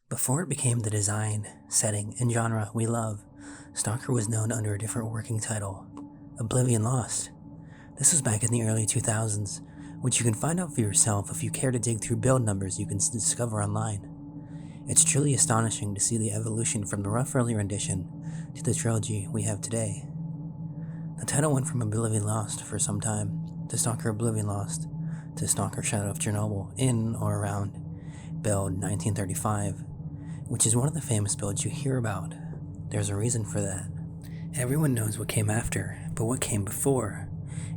Before it became the design, setting, and genre we love, Stalker was known under a different working title, Oblivion Lost. This was back in the early 2000s, which you can find out for yourself if you care to dig through build numbers you can discover online. It's truly astonishing to see the evolution from the rough early rendition to the trilogy we have today. The title went from Oblivion Lost for some time, to Stalker Oblivion Lost, to Stalker Shadow of Chernobyl in or around build 1935, which is one of the famous builds you hear about. There's a reason for that. Everyone knows what came after, but what came before?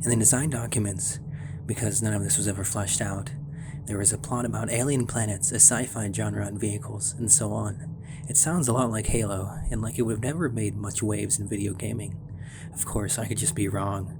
In the design documents, because none of this was ever fleshed out, there was a plot about alien planets, a sci-fi genre and vehicles, and so on. It sounds a lot like Halo, and like it would have never made much waves in video gaming. Of course, I could just be wrong,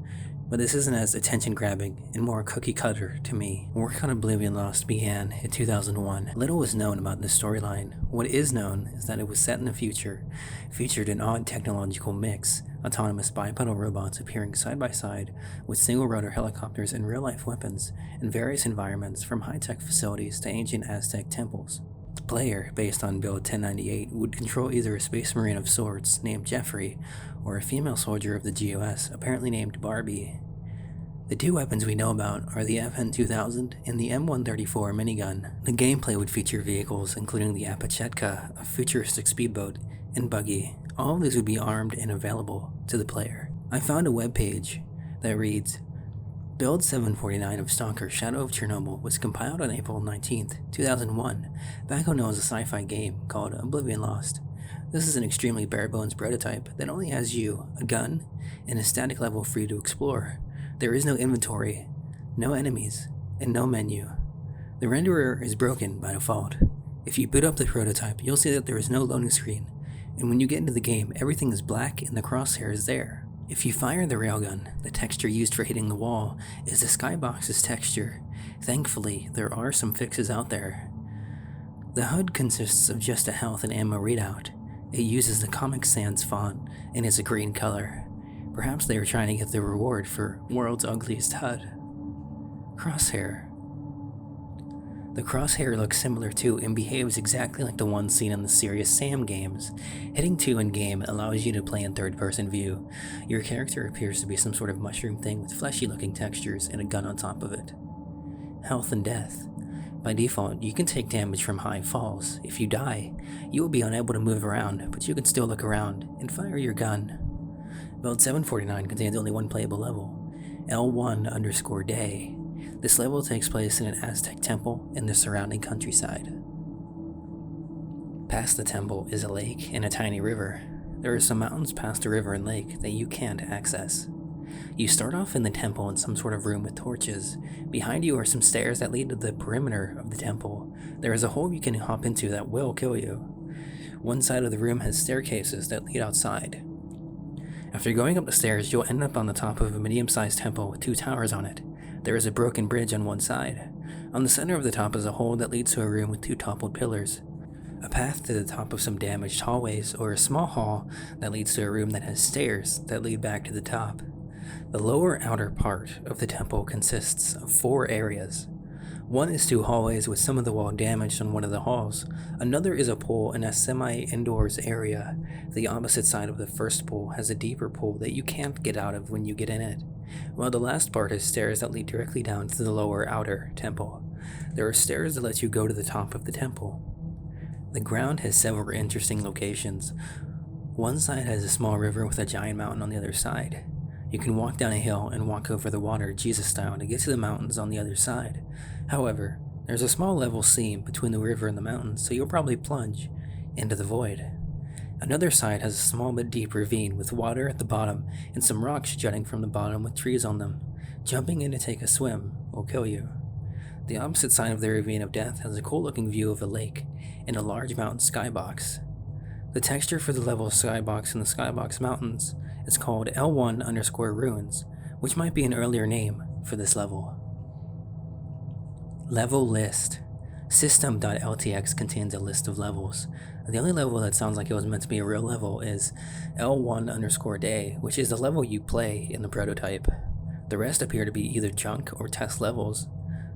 but this isn't as attention-grabbing and more cookie-cutter to me. Work on Oblivion Lost began in 2001. Little was known about the storyline. What is known is that it was set in the future, featured an odd technological mix, autonomous bipedal robots appearing side by side with single-rotor helicopters and real-life weapons in various environments from high-tech facilities to ancient Aztec temples. The player, based on build 1098, would control either a space marine of sorts named Jeffrey or a female soldier of the GOS apparently named Barbie. The two weapons we know about are the FN-2000 and the M134 minigun. The gameplay would feature vehicles including the Apachetka, a futuristic speedboat, and buggy. All of these would be armed and available to the player. I found a webpage that reads, Build 749 of Stalker Shadow of Chernobyl was compiled on April 19, 2001, back when it was a sci-fi game called Oblivion Lost. This is an extremely bare-bones prototype that only has you, a gun, and a static level for you to explore. There is no inventory, no enemies, and no menu. The renderer is broken by default. If you boot up the prototype, you'll see that there is no loading screen, and when you get into the game, everything is black and the crosshair is there. If you fire the railgun, the texture used for hitting the wall is the skybox's texture. Thankfully, there are some fixes out there. The HUD consists of just a health and ammo readout. It uses the Comic Sans font and is a green color. Perhaps they were trying to get the reward for World's Ugliest HUD. Crosshair. The crosshair looks similar to and behaves exactly like the one seen in the Serious Sam games. Hitting 2 in-game allows you to play in third-person view. Your character appears to be some sort of mushroom thing with fleshy-looking textures and a gun on top of it. Health and death. By default, you can take damage from high falls. If you die, you will be unable to move around, but you can still look around and fire your gun. Build 749 contains only one playable level, L1_day. This level takes place in an Aztec temple in the surrounding countryside. Past the temple is a lake and a tiny river. There are some mountains past the river and lake that you can't access. You start off in the temple in some sort of room with torches. Behind you are some stairs that lead to the perimeter of the temple. There is a hole you can hop into that will kill you. One side of the room has staircases that lead outside. After going up the stairs, you'll end up on the top of a medium-sized temple with 2 towers on it. There is a broken bridge on one side. On the center of the top is a hole that leads to a room with 2 toppled pillars. A path to the top of some damaged hallways, or a small hall that leads to a room that has stairs that lead back to the top. The lower outer part of the temple consists of 4 areas. One is 2 hallways with some of the wall damaged on one of the halls. Another is a pool in a semi-indoors area. The opposite side of the first pool has a deeper pool that you can't get out of when you get in it, while the last part has stairs that lead directly down to the lower outer temple. There are stairs that let you go to the top of the temple. The ground has several interesting locations. One side has a small river with a giant mountain on the other side. You can walk down a hill and walk over the water Jesus style to get to the mountains on the other side. However, there's a small level seam between the river and the mountains, so you'll probably plunge into the void. Another side has a small but deep ravine with water at the bottom and some rocks jutting from the bottom with trees on them. Jumping in to take a swim will kill you. The opposite side of the ravine of death has a cool looking view of a lake and a large mountain skybox. The texture for the level skybox in the skybox mountains is called L1_ruins, which might be an earlier name for this level. Level list. System.ltx contains a list of levels. The only level that sounds like it was meant to be a real level is L1_day, which is the level you play in the prototype. The rest appear to be either junk or test levels.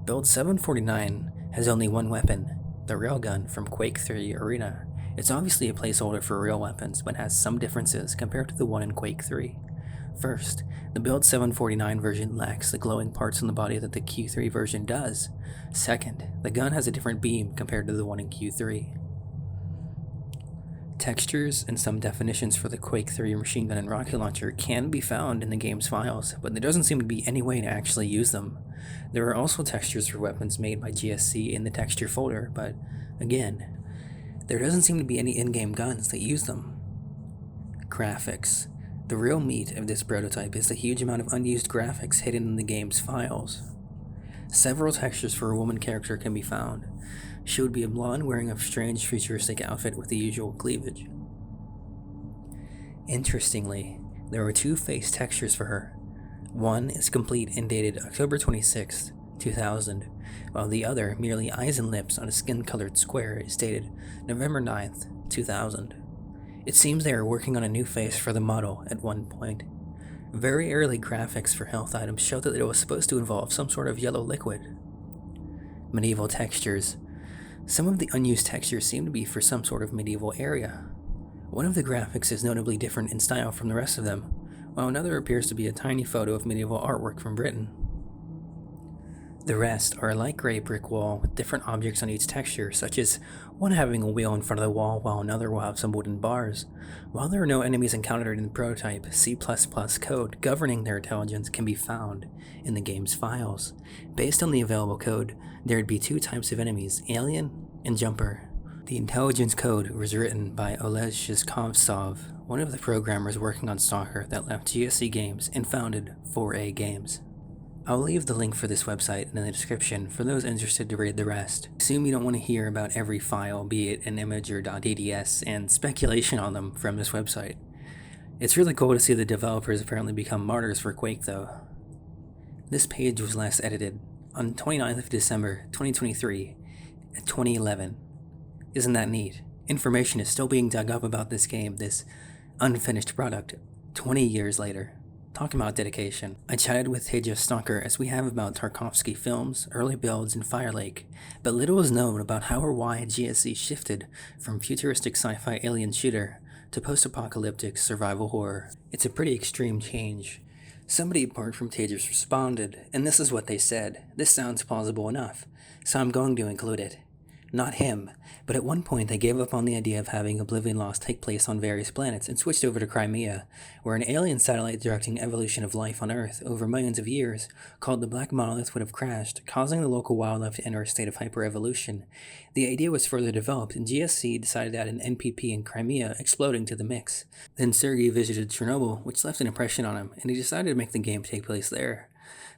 Build 749 has only one weapon, the railgun from Quake 3 Arena. It's obviously a placeholder for real weapons, but has some differences compared to the one in Quake 3. First, the Build 749 version lacks the glowing parts on the body that the Q3 version does. Second, the gun has a different beam compared to the one in Q3. Textures and some definitions for the Quake 3 machine gun and rocket launcher can be found in the game's files, but there doesn't seem to be any way to actually use them. There are also textures for weapons made by GSC in the texture folder, but again, there doesn't seem to be any in-game guns that use them. Graphics. The real meat of this prototype is the huge amount of unused graphics hidden in the game's files. Several textures for a woman character can be found. She would be a blonde wearing a strange futuristic outfit with the usual cleavage. Interestingly, there are two face textures for her. One is complete and dated October 26, 2000, while the other, merely eyes and lips on a skin-colored square, is dated November 9th, 2000. It seems they are working on a new face for the model at one point. Very early graphics for health items show that it was supposed to involve some sort of yellow liquid. Medieval textures. Some of the unused textures seem to be for some sort of medieval area. One of the graphics is notably different in style from the rest of them, while another appears to be a tiny photo of medieval artwork from Britain. The rest are a light gray brick wall with different objects on each texture, such as one having a wheel in front of the wall while another will have some wooden bars. While there are no enemies encountered in the prototype, C++ code governing their intelligence can be found in the game's files. Based on the available code, there would be two types of enemies, alien and jumper. The intelligence code was written by Oleg Shishkovtsov, one of the programmers working on Stalker that left GSC Games and founded 4A Games. I'll leave the link for this website in the description for those interested to read the rest. Assume you don't want to hear about every file, be it an image or .eds, and speculation on them from this website. It's really cool to see the developers apparently become martyrs for Quake though. This page was last edited on 29th of December 2023 at 2011. Isn't that neat? Information is still being dug up about this game, this unfinished product, 20 years later. Talking about dedication. I chatted with Tejas Stalker as we have about Tarkovsky films, early builds, and Fire Lake, but little is known about how or why GSC shifted from futuristic sci-fi alien shooter to post-apocalyptic survival horror. It's a pretty extreme change. Somebody apart from Tejas responded, and this is what they said. This sounds plausible enough, so I'm going to include it. Not him, but at one point they gave up on the idea of having Oblivion Lost take place on various planets and switched over to Crimea, where an alien satellite directing evolution of life on Earth over millions of years, called the Black Monolith, would have crashed, causing the local wildlife to enter a state of hyper-evolution. The idea was further developed, and GSC decided to add an NPP in Crimea, exploding to the mix. Then Sergei visited Chernobyl, which left an impression on him, and he decided to make the game take place there.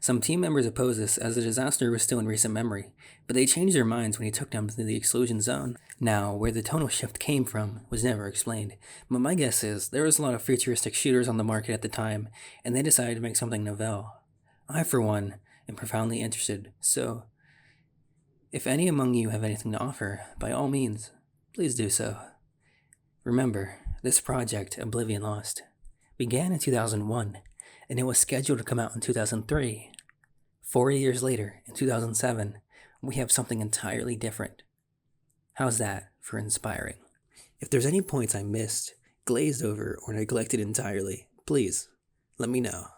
Some team members opposed this as the disaster was still in recent memory, but they changed their minds when he took them to the exclusion zone. Now, where the tonal shift came from was never explained, but my guess is there was a lot of futuristic shooters on the market at the time, and they decided to make something novel. I, for one, am profoundly interested, so if any among you have anything to offer, by all means, please do so. Remember, this project, Oblivion Lost, began in 2001, and it was scheduled to come out in 2003. 4 years later, in 2007, we have something entirely different. How's that for inspiring? If there's any points I missed, glazed over, or neglected entirely, please let me know.